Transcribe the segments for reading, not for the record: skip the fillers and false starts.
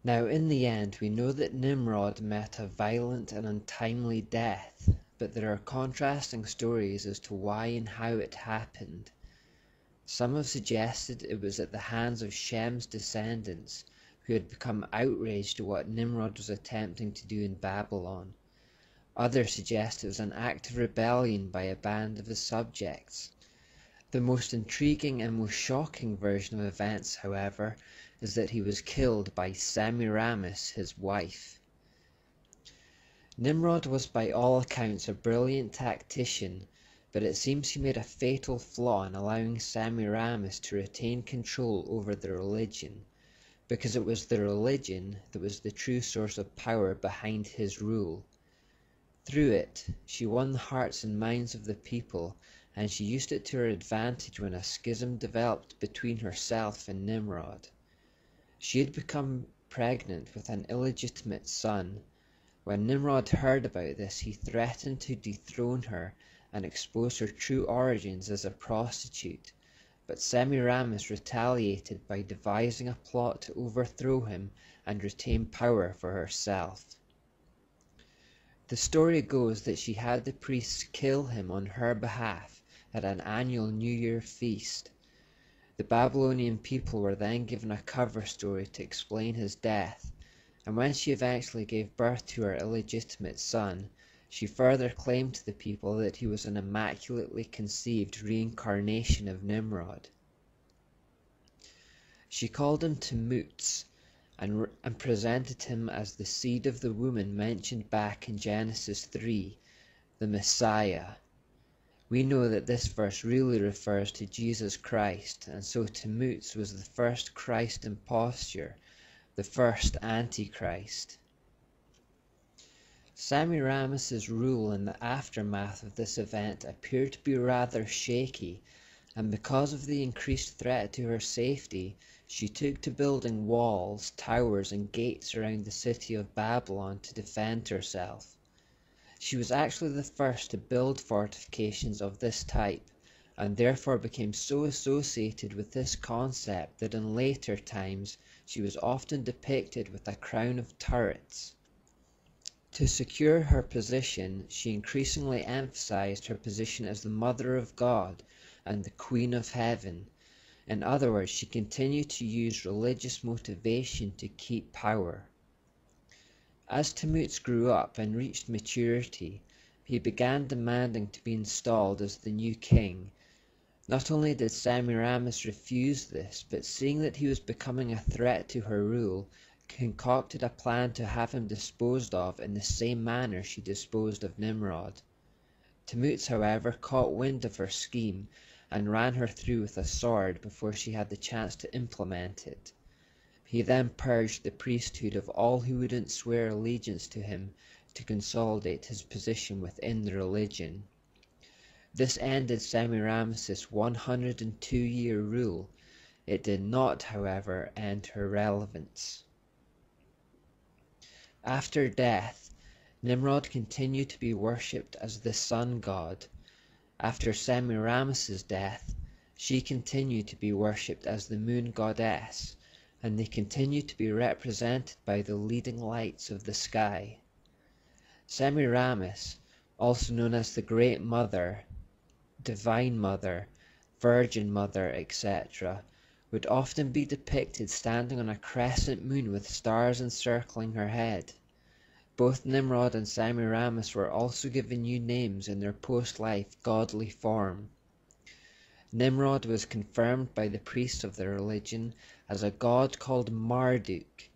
Now in the end we know that Nimrod met a violent and untimely death, but there are contrasting stories as to why and how it happened. Some have suggested it was at the hands of Shem's descendants, who had become outraged at what Nimrod was attempting to do in Babylon. Others suggest it was an act of rebellion by a band of his subjects. The most intriguing and most shocking version of events, however, is that he was killed by Semiramis, his wife. Nimrod was by all accounts a brilliant tactician, but it seems he made a fatal flaw in allowing Semiramis to retain control over the religion, because it was the religion that was the true source of power behind his rule. Through it, she won the hearts and minds of the people, and she used it to her advantage when a schism developed between herself and Nimrod. She had become pregnant with an illegitimate son. When Nimrod heard about this, he threatened to dethrone her and expose her true origins as a prostitute, but Semiramis retaliated by devising a plot to overthrow him and retain power for herself. The story goes that she had the priests kill him on her behalf at an annual New Year feast. The Babylonian people were then given a cover story to explain his death, and when she eventually gave birth to her illegitimate son, she further claimed to the people that he was an immaculately conceived reincarnation of Nimrod. She called him Tamuz, and presented him as the seed of the woman mentioned back in Genesis 3, the Messiah. We know that this verse really refers to Jesus Christ, and so Tamuz was the first Christ imposture, the first Antichrist. Semiramis's rule in the aftermath of this event appeared to be rather shaky, and because of the increased threat to her safety, she took to building walls, towers, and gates around the city of Babylon to defend herself. She was actually the first to build fortifications of this type, and therefore became so associated with this concept that in later times she was often depicted with a crown of turrets. To secure her position, she increasingly emphasized her position as the Mother of God and the Queen of Heaven. In other words, she continued to use religious motivation to keep power. As Tamuz grew up and reached maturity, he began demanding to be installed as the new king. Not only did Semiramis refuse this, but seeing that he was becoming a threat to her rule, concocted a plan to have him disposed of in the same manner she disposed of Nimrod. Tamuz, however, caught wind of her scheme and ran her through with a sword before she had the chance to implement it. He then purged the priesthood of all who wouldn't swear allegiance to him to consolidate his position within the religion. This ended Semiramis's 102-year rule. It did not, however, end her relevance. After death, Nimrod continued to be worshipped as the sun god. After Semiramis's death, she continued to be worshipped as the moon goddess, and they continued to be represented by the leading lights of the sky. Semiramis, also known as the Great Mother, Divine Mother, Virgin Mother, etc., would often be depicted standing on a crescent moon with stars encircling her head. Both Nimrod and Semiramis were also given new names in their post-life godly form. Nimrod was confirmed by the priests of the religion as a god called Marduk,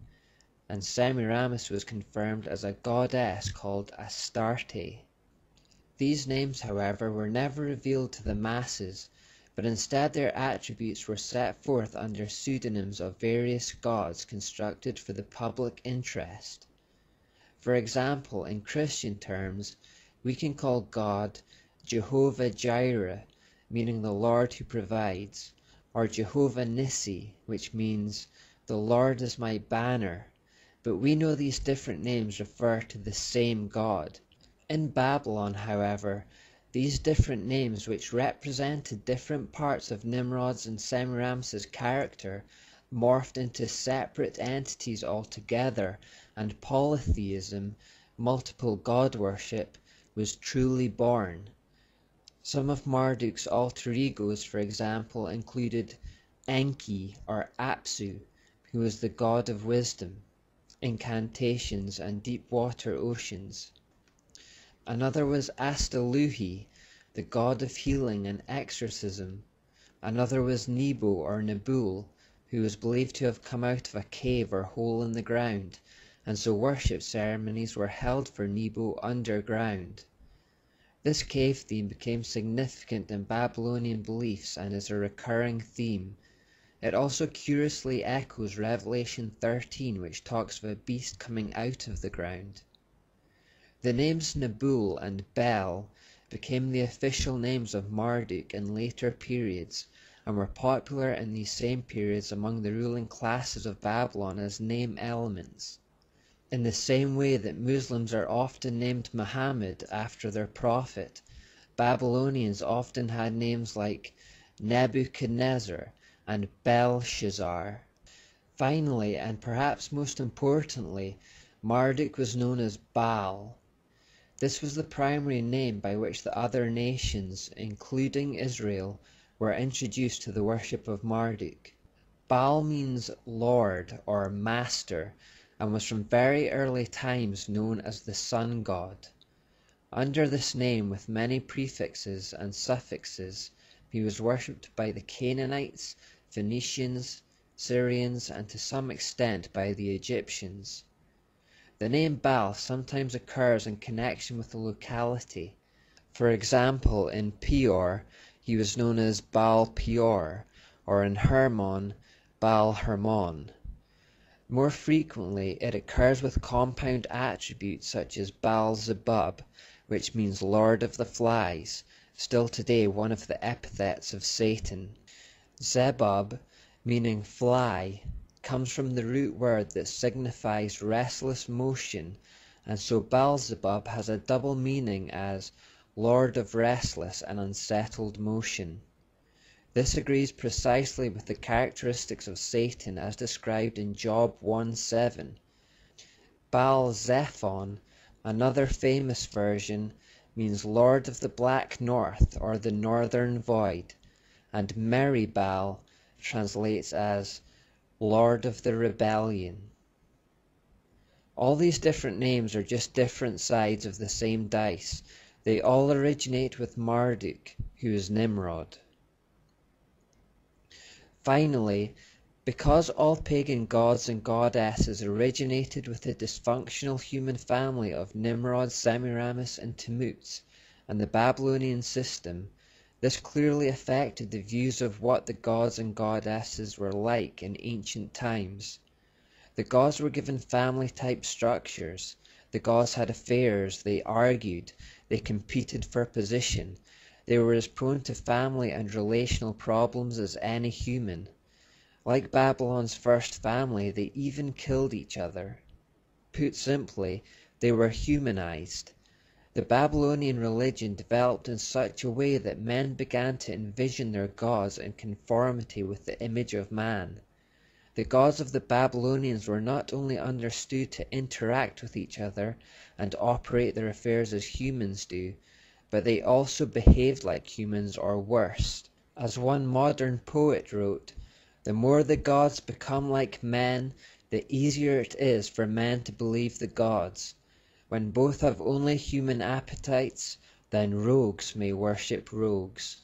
and Semiramis was confirmed as a goddess called Astarte. These names, however, were never revealed to the masses, but instead their attributes were set forth under pseudonyms of various gods constructed for the public interest. For example, in Christian terms, we can call God Jehovah Jireh, meaning the Lord who provides, or Jehovah Nissi, which means the Lord is my banner, but we know these different names refer to the same God. In Babylon, however, these different names, which represented different parts of Nimrod's and Semiramis's character, morphed into separate entities altogether, and polytheism, multiple god worship, was truly born. Some of Marduk's alter egos, for example, included Enki or Apsu, who was the god of wisdom, incantations, and deep water oceans. Another was Astaluhi, the god of healing and exorcism. Another was Nebo or Nabul, who was believed to have come out of a cave or hole in the ground, and so worship ceremonies were held for Nebo underground. This cave theme became significant in Babylonian beliefs and is a recurring theme. It also curiously echoes Revelation 13, which talks of a beast coming out of the ground. The names Nabul and Bel became the official names of Marduk in later periods, and were popular in these same periods among the ruling classes of Babylon as name elements. In the same way that Muslims are often named Muhammad after their prophet, Babylonians often had names like Nebuchadnezzar and Belshazzar. Finally, and perhaps most importantly, Marduk was known as Baal. This was the primary name by which the other nations, including Israel, were introduced to the worship of Marduk. Baal means Lord or Master, and was from very early times known as the sun god. Under this name, with many prefixes and suffixes, he was worshipped by the Canaanites, Phoenicians, Syrians, and to some extent by the Egyptians. The name Baal sometimes occurs in connection with a locality. For example, in Peor, he was known as Baal Peor, or in Hermon, Baal Hermon. More frequently, it occurs with compound attributes such as Baal Zebub, which means Lord of the Flies, still today one of the epithets of Satan. Zebub, meaning fly, comes from the root word that signifies restless motion, and so Beelzebub has a double meaning as Lord of restless and unsettled motion. This agrees precisely with the characteristics of Satan as described in Job 1:7. Baal-zephon, another famous version, means Lord of the Black North or the Northern Void, and Meribal translates as Lord of the Rebellion. All these different names are just different sides of the same dice. They all originate with Marduk, who is Nimrod. Finally, because all pagan gods and goddesses originated with the dysfunctional human family of Nimrod, Semiramis, and Tammuz, and the Babylonian system, this clearly affected the views of what the gods and goddesses were like in ancient times. The gods were given family-type structures. The gods had affairs, they argued, they competed for position. They were as prone to family and relational problems as any human. Like Babylon's first family, they even killed each other. Put simply, they were humanized. The Babylonian religion developed in such a way that men began to envision their gods in conformity with the image of man. The gods of the Babylonians were not only understood to interact with each other and operate their affairs as humans do, but they also behaved like humans or worse. As one modern poet wrote, "The more the gods become like men, the easier it is for men to believe the gods. When both have only human appetites, then rogues may worship rogues."